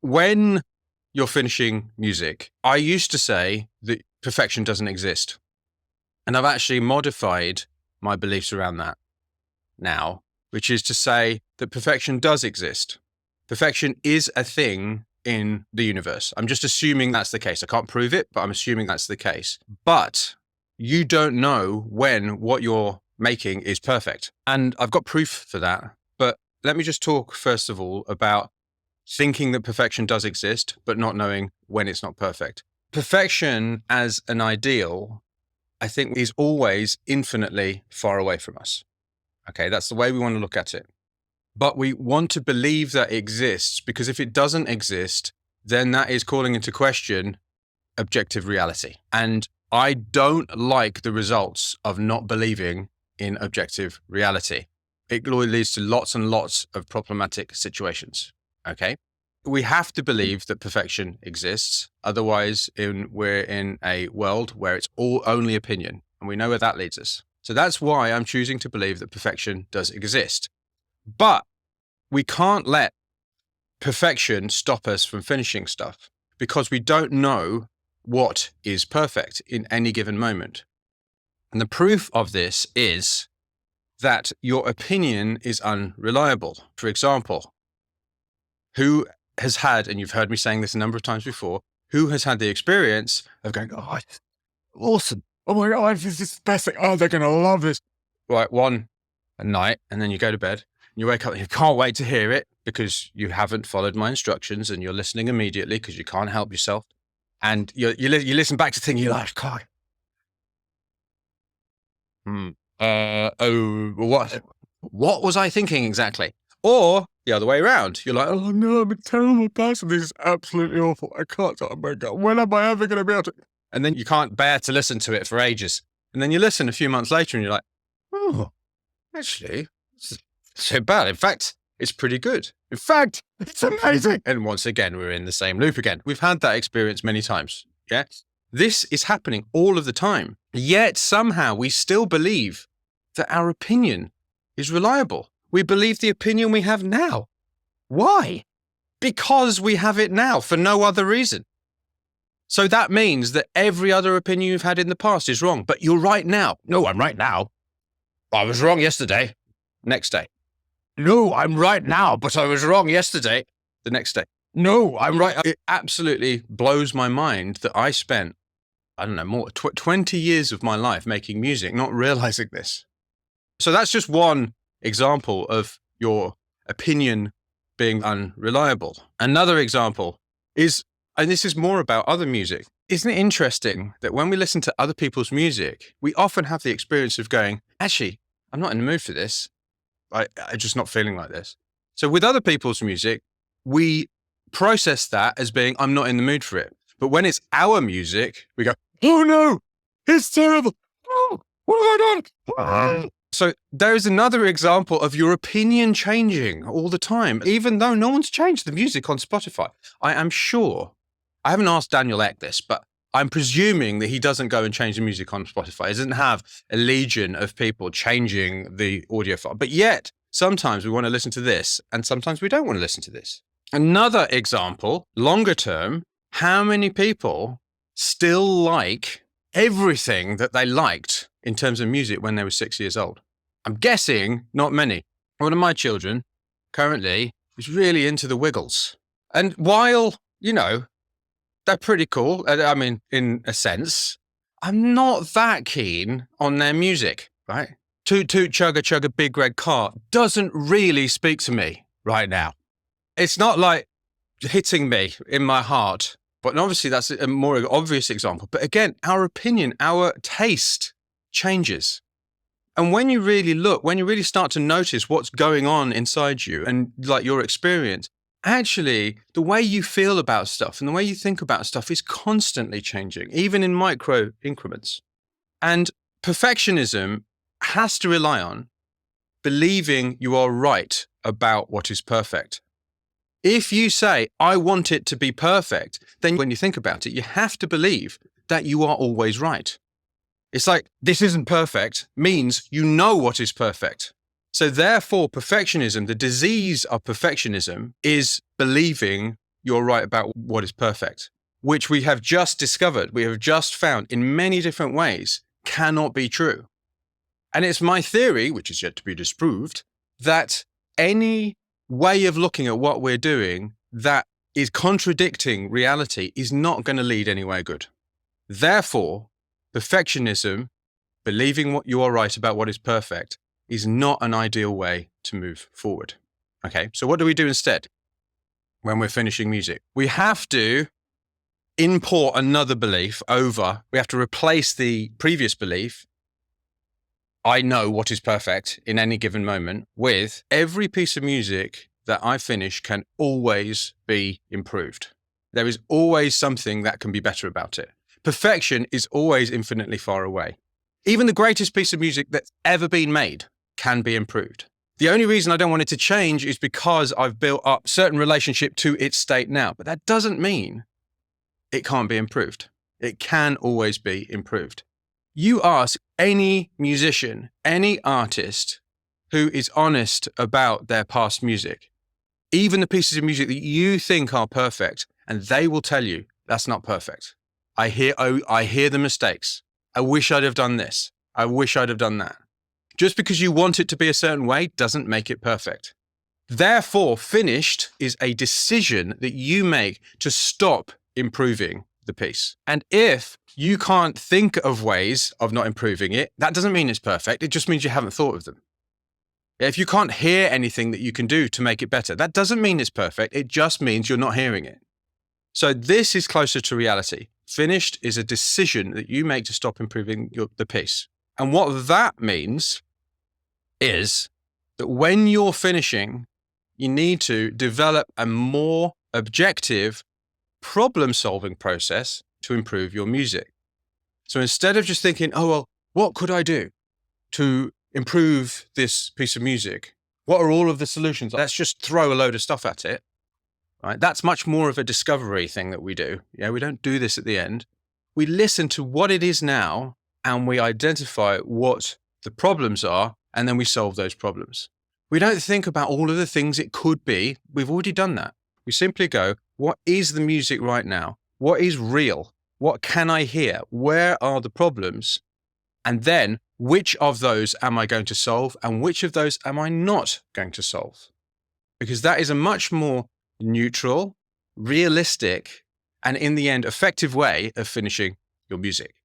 When you're finishing music, I used to say that perfection doesn't exist. And I've actually modified my beliefs around that now, which is to say that perfection does exist. Perfection is a thing in the universe. I'm just assuming that's the case. I can't prove it, but I'm assuming that's the case. But you don't know when what you're making is perfect. And I've got proof for that. But let me just talk first of all about thinking that perfection does exist, but not knowing when it's not perfect. Perfection as an ideal, I think, is always infinitely far away from us. Okay, that's the way we want to look at it. But we want to believe that it exists, because if it doesn't exist, then that is calling into question objective reality. And I don't like the results of not believing in objective reality. It leads to lots and lots of problematic situations. Okay, we have to believe that perfection exists. Otherwise, we're in a world where it's all only opinion, and we know where that leads us. So that's why I'm choosing to believe that perfection does exist. But we can't let perfection stop us from finishing stuff, because we don't know what is perfect in any given moment. And the proof of this is that your opinion is unreliable. For example, who has had, and you've heard me saying this a number of times before, who has had the experience of going, oh, awesome. Oh my God, this is the best thing. Oh, they're going to love this. Right, one night, and then you go to bed, and you wake up and you can't wait to hear it because you haven't followed my instructions, and you're listening immediately because you can't help yourself. And you listen back to things, you're like, God. What was I thinking exactly? Or the other way around, you're like, oh no, I'm a terrible person. This is absolutely awful. I can't. Oh my God, when am I ever going to be able to? And then you can't bear to listen to it for ages. And then you listen a few months later and you're like, oh, actually, it's not so bad. In fact, it's pretty good. In fact, it's amazing. And once again, we're in the same loop again. We've had that experience many times. Yeah. This is happening all of the time. Yet somehow we still believe that our opinion is reliable. We believe the opinion we have now. Why? Because we have it now for no other reason. So that means that every other opinion you've had in the past is wrong, but you're right now. No, I'm right now. I was wrong yesterday. Next day. No, I'm right now, but I was wrong yesterday. The next day. No, I'm right. It absolutely blows my mind that I spent, I don't know, more 20 years of my life making music, not realizing this. So that's just one example of your opinion being unreliable. Another example is, and this is more about other music. Isn't it interesting that when we listen to other people's music, we often have the experience of going, actually, I'm not in the mood for this. I'm just not feeling like this. So with other people's music, we process that as being, I'm not in the mood for it. But when it's our music, we go, oh no, it's terrible. Oh, what have I done? So there is another example of your opinion changing all the time, even though no one's changed the music on Spotify. I am sure, I haven't asked Daniel Ek this, but I'm presuming that he doesn't go and change the music on Spotify. He doesn't have a legion of people changing the audio file. But yet, sometimes we want to listen to this, and sometimes we don't want to listen to this. Another example, longer term, how many people still like everything that they liked in terms of music when they were 6 years old? I'm guessing not many. One of my children currently is really into the Wiggles. And while, you know, they're pretty cool, I mean, in a sense, I'm not that keen on their music, right? Toot toot chugga chugga big red car doesn't really speak to me right now. It's not like hitting me in my heart. But obviously that's a more obvious example. But again, our opinion, our taste changes. And when you really look, when you really start to notice what's going on inside you and like your experience, actually the way you feel about stuff and the way you think about stuff is constantly changing, even in micro increments. And perfectionism has to rely on believing you are right about what is perfect. If you say, I want it to be perfect, then when you think about it, you have to believe that you are always right. It's like, this isn't perfect means you know what is perfect. So therefore, perfectionism, the disease of perfectionism is believing you're right about what is perfect, which we have just discovered, we have just found in many different ways cannot be true. And it's my theory, which is yet to be disproved, that any way of looking at what we're doing that is contradicting reality is not going to lead anywhere good. Therefore, perfectionism, believing what you are right about what is perfect, is not an ideal way to move forward. Okay, so what do we do instead when we're finishing music? We have to import another belief over. We have to replace the previous belief, I know what is perfect in any given moment, with every piece of music that I finish can always be improved. There is always something that can be better about it. Perfection is always infinitely far away. Even the greatest piece of music that's ever been made can be improved. The only reason I don't want it to change is because I've built up certain relationship to its state now. But that doesn't mean it can't be improved. It can always be improved. You ask any musician, any artist who is honest about their past music, even the pieces of music that you think are perfect, and they will tell you that's not perfect. I hear the mistakes. I wish I'd have done this. I wish I'd have done that. Just because you want it to be a certain way doesn't make it perfect. Therefore, finished is a decision that you make to stop improving the piece. And if you can't think of ways of not improving it, that doesn't mean it's perfect. It just means you haven't thought of them. If you can't hear anything that you can do to make it better, that doesn't mean it's perfect. It just means you're not hearing it. So this is closer to reality. Finished is a decision that you make to stop improving the piece. And what that means is that when you're finishing, you need to develop a more objective problem-solving process to improve your music. So instead of just thinking, oh, well, what could I do to improve this piece of music? What are all of the solutions? Let's just throw a load of stuff at it. Right? That's much more of a discovery thing that we do. Yeah, we don't do this at the end. We listen to what it is now and we identify what the problems are, and then we solve those problems. We don't think about all of the things it could be. We've already done that. We simply go, what is the music right now? What is real? What can I hear? Where are the problems? And then which of those am I going to solve and which of those am I not going to solve? Because that is a much more neutral, realistic, and in the end, effective way of finishing your music.